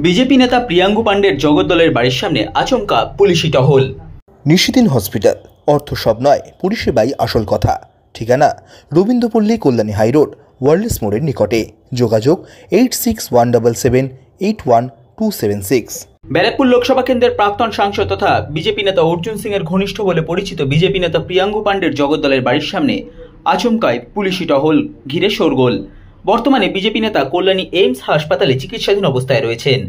BJP নেতা প্রিয়াঙ্গু পাণ্ডের জগদ্দলের বাড়ির সামনে আচমকা পুলিশি টহল। নিশিদিন হসপিটাল, অর্থ সব নয়, পরিষেবাই আসল কথা। ঠিকানা রবীন্দ্রপল্লী, কল্যাণী হাইরোড, ওয়ার্ল্ডস মোড়ের নিকটে। যোগাযোগ 8617781276। ব্যারাকপুর লোকসভা কেন্দ্রের প্রাক্তন সাংসদ তথা বিজেপি নেতা অর্জুন সিং এর ঘনিষ্ঠ বলে পরিচিত বিজেপি নেতা প্রিয়াঙ্গু পাণ্ডের জগদ্দলের বাড়ির সামনে আচমকায় পুলিশি টহল ঘিরে শোরগোল। বর্তমানে বিজেপি নেতা কল্যাণী এইমস হাসপাতালে চিকিৎসাধীন অবস্থায় রয়েছেন।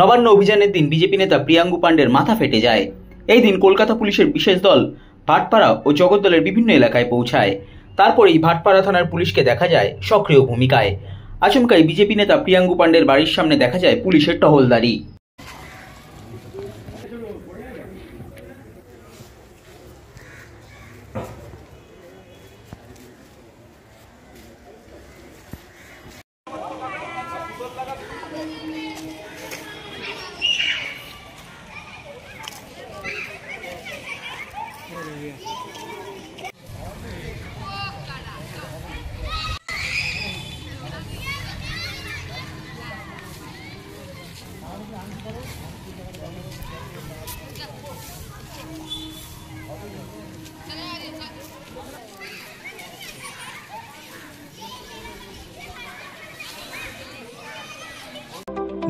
নবান্ন অভিযানের দিন বিজেপি নেতা প্রিয়াঙ্গু পাণ্ডের মাথা ফেটে যায়। এই দিন কলকাতা পুলিশের বিশেষ দল ভাটপাড়া ও জগদ্দলের বিভিন্ন এলাকায় পৌঁছায়। তারপরেই ভাটপাড়া থানার পুলিশকে দেখা যায় সক্রিয় ভূমিকায়। আচমকাই বিজেপি নেতা প্রিয়াঙ্গু পাণ্ডের বাড়ির সামনে দেখা যায় পুলিশের টহলদারি।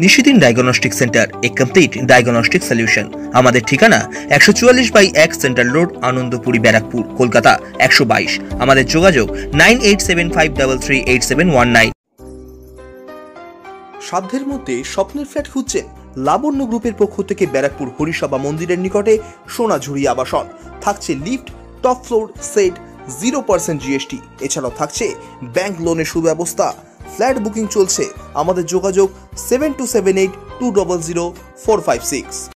নিশিদিন ডায়াগনস্টিক সেন্টার, এ কমপ্লিট ডায়াগনস্টিক সলিউশন। আমাদের ঠিকানা 144/1 সেন্ট্রাল রোড, আনন্দপুরি, ব্যারাকপুর, কলকাতা 122। আমাদের যোগাযোগ 9875338719। সাধ্যের মধ্যে স্বপ্নের ফ্ল্যাট খুঁজছেন? লাবণ্য গ্রুপের পক্ষ থেকে ব্যারাকপুর হরিসভা মন্দিরের নিকটে সোনাঝুরি আবাসন। থাকছে lift, top floor, set, 0% GST। এছাড়াও থাকছে ব্যাংক লোনের সুব্যবস্থা। ফ্ল্যাট বুকিং চলছে। আমাদের যোগাযোগ 7278200456।